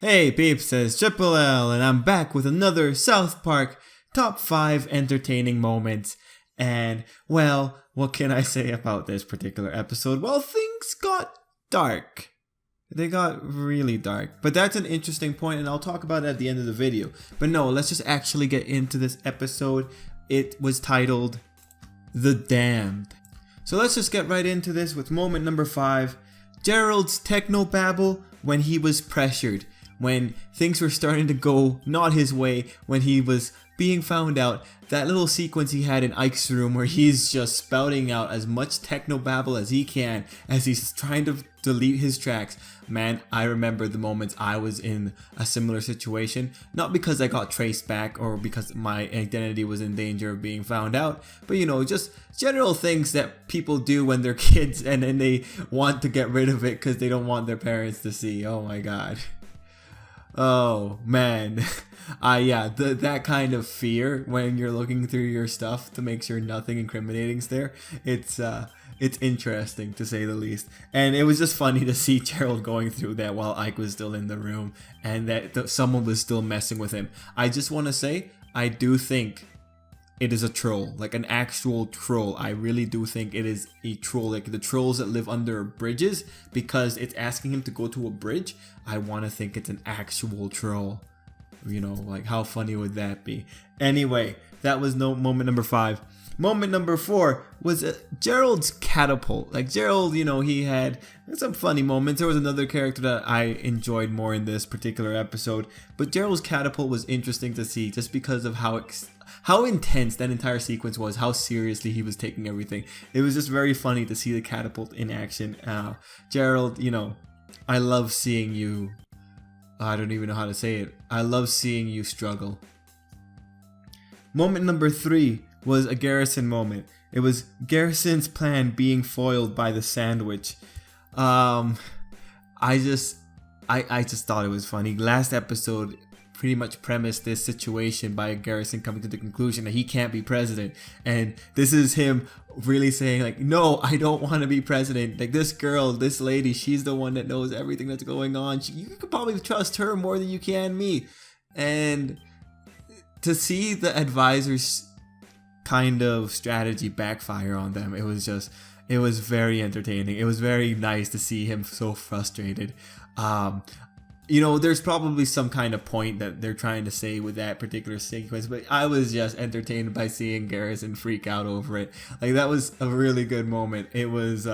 Hey peeps, it's Tripl-L and I'm back with another South Park Top 5 Entertaining Moments. And, well, what can I say about this particular episode? Well, things got dark. They got really dark. But that's an interesting point and I'll talk about it at the end of the video. But no, let's just actually get into this episode. It was titled The Damned. So let's just get right into this with moment number 5. Gerald's technobabble when he was pressured. When things were starting to go not his way, when he was being found out, that little sequence he had in Ike's room where he's just spouting out as much technobabble as he can as he's trying to delete his tracks. Man, I remember the moments I was in a similar situation, not because I got traced back or because my identity was in danger of being found out, but you know, just general things that people do when they're kids and then they want to get rid of it because they don't want their parents to see. Oh my god. Oh man, that kind of fear when you're looking through your stuff to make sure nothing incriminating's there. It's interesting to say the least, and it was just funny to see Gerald going through that while Ike was still in the room, and that someone was still messing with him. I just want to say, I do think it is a troll, like an actual troll. I really do think it is a troll, like the trolls that live under bridges, because it's asking him to go to a bridge. I want to think it's an actual troll. You know, like how funny would that be? Anyway, that was moment number 5. Moment number 4 was Gerald's catapult. Like Gerald, you know, he had some funny moments. There was another character that I enjoyed more in this particular episode, but Gerald's catapult was interesting to see just because of how intense that entire sequence was, how seriously he was taking everything. It was just very funny to see the catapult in action. Gerald, you know, I love seeing you, I don't even know how to say it, I love seeing you struggle. Moment number 3 was a Garrison moment. It was Garrison's plan being foiled by the sandwich. I just thought it was funny. Last episode pretty much premised this situation by Garrison coming to the conclusion that he can't be president, and this is him really saying like, no, I don't want to be president. Like this girl, this lady, she's the one that knows everything that's going on. You could probably trust her more than you can me. And to see the advisors kind of strategy backfire on them, it was very entertaining. It was very nice to see him so frustrated. You know, there's probably some kind of point that they're trying to say with that particular sequence, but I was just entertained by seeing Garrison freak out over it. Like that was a really good moment. It was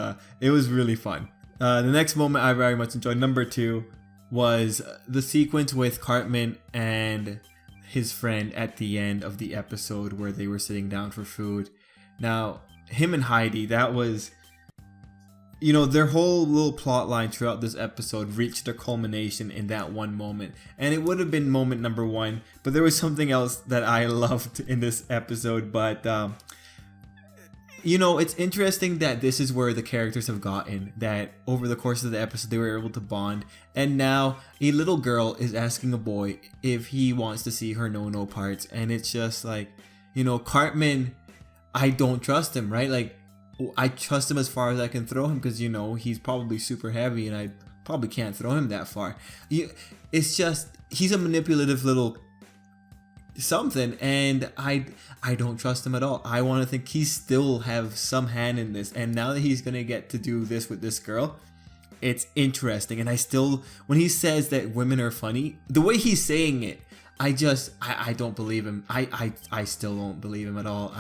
really fun. The next moment I very much enjoyed, number 2, was the sequence with Cartman and his friend at the end of the episode where they were sitting down for food. Now, him and Heidi, that was, you know, their whole little plot line throughout this episode reached a culmination in that one moment. And it would have been moment number 1, but there was something else that I loved in this episode. But, you know, it's interesting that this is where the characters have gotten, that over the course of the episode they were able to bond. And now a little girl is asking a boy if he wants to see her no-no parts. And it's just like, you know, Cartman, I don't trust him, right? Like, I trust him as far as I can throw him because, you know, he's probably super heavy and I probably can't throw him that far. It's just, he's a manipulative little something, and I don't trust him at all. I want to think he still have some hand in this, and now that he's going to get to do this with this girl, it's interesting. And I still, when he says that women are funny, the way he's saying it, I don't believe him. I still don't believe him at all.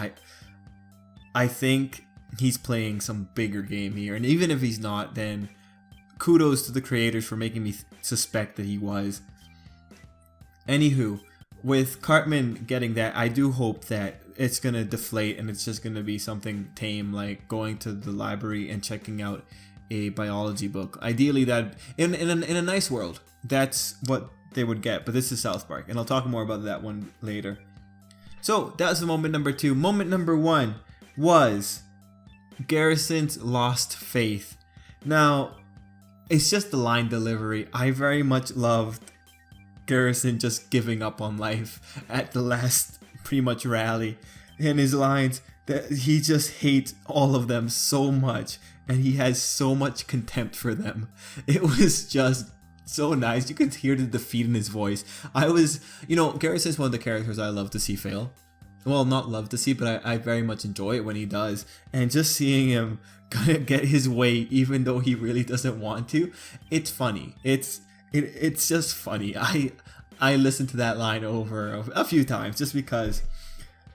I think he's playing some bigger game here, and even if he's not, then kudos to the creators for making me suspect that he was. Anywho, with Cartman getting that, I do hope that it's gonna deflate and it's just gonna be something tame, like going to the library and checking out a biology book. Ideally, that in a nice world, that's what they would get. But this is South Park, and I'll talk more about that one later. So that's the moment number 2. Moment number 1 was Garrison's lost faith. Now, it's just the line delivery. I very much loved Garrison just giving up on life at the last pretty much rally, and his lines that he just hates all of them so much and he has so much contempt for them. It was just so nice. You could hear the defeat in his voice. Garrison is one of the characters I love to see fail. Well, not love to see, but I very much enjoy it when he does. And just seeing him kind of get his way, even though he really doesn't want to, it's funny. It's just funny. I listened to that line over a few times just because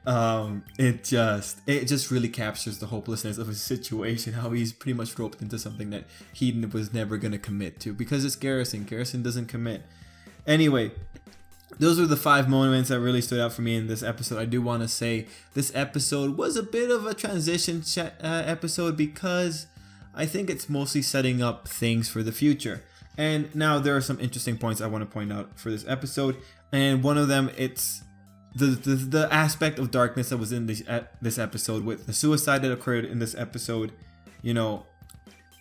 it just really captures the hopelessness of his situation, how he's pretty much roped into something that he was never going to commit to, because it's Garrison. Garrison doesn't commit. Anyway, those were the 5 moments that really stood out for me in this episode. I do want to say this episode was a bit of a transition episode, because I think it's mostly setting up things for the future. And now there are some interesting points I want to point out for this episode, and one of them, it's the aspect of darkness that was in this episode with the suicide that occurred in this episode.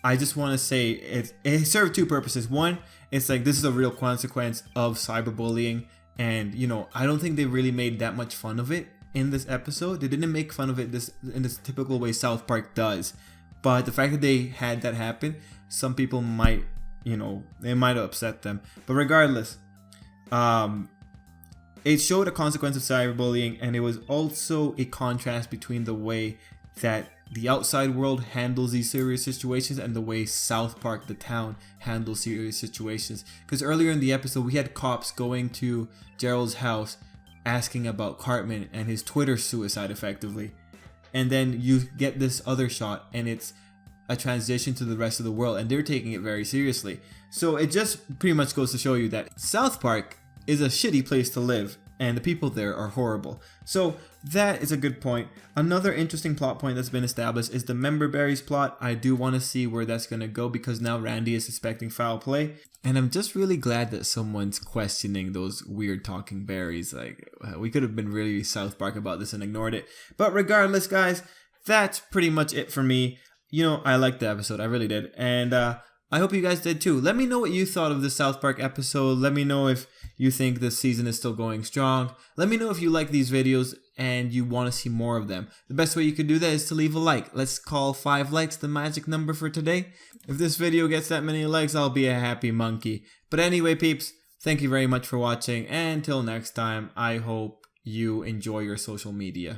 I just want to say it served 2 purposes. One, it's like this is a real consequence of cyberbullying, and I don't think they really made that much fun of it in this episode. They didn't make fun of it in this typical way South Park does, but the fact that they had that happen, some people might, they might have upset them. But regardless, it showed a consequence of cyberbullying, and it was also a contrast between the way that the outside world handles these serious situations and the way South Park, the town, handles serious situations. Because earlier in the episode, we had cops going to Gerald's house asking about Cartman and his Twitter suicide, effectively. And then you get this other shot, and it's a transition to the rest of the world, and they're taking it very seriously. So it just pretty much goes to show you that South Park is a shitty place to live, and the people there are horrible. So that is a good point. Another interesting plot point that's been established is the member berries plot. I do want to see where that's going to go, because now Randy is suspecting foul play, and I'm just really glad that someone's questioning those weird talking berries. Like, we could have been really South Park about this and ignored it. But regardless, guys, that's pretty much it for me. I liked the episode, I really did, and I hope you guys did too. Let me know what you thought of the South Park episode. Let me know if you think this season is still going strong. Let me know if you like these videos and you want to see more of them. The best way you could do that is to leave a like. Let's call 5 likes the magic number for today. If this video gets that many likes, I'll be a happy monkey. But anyway, peeps, thank you very much for watching, and until next time, I hope you enjoy your social media.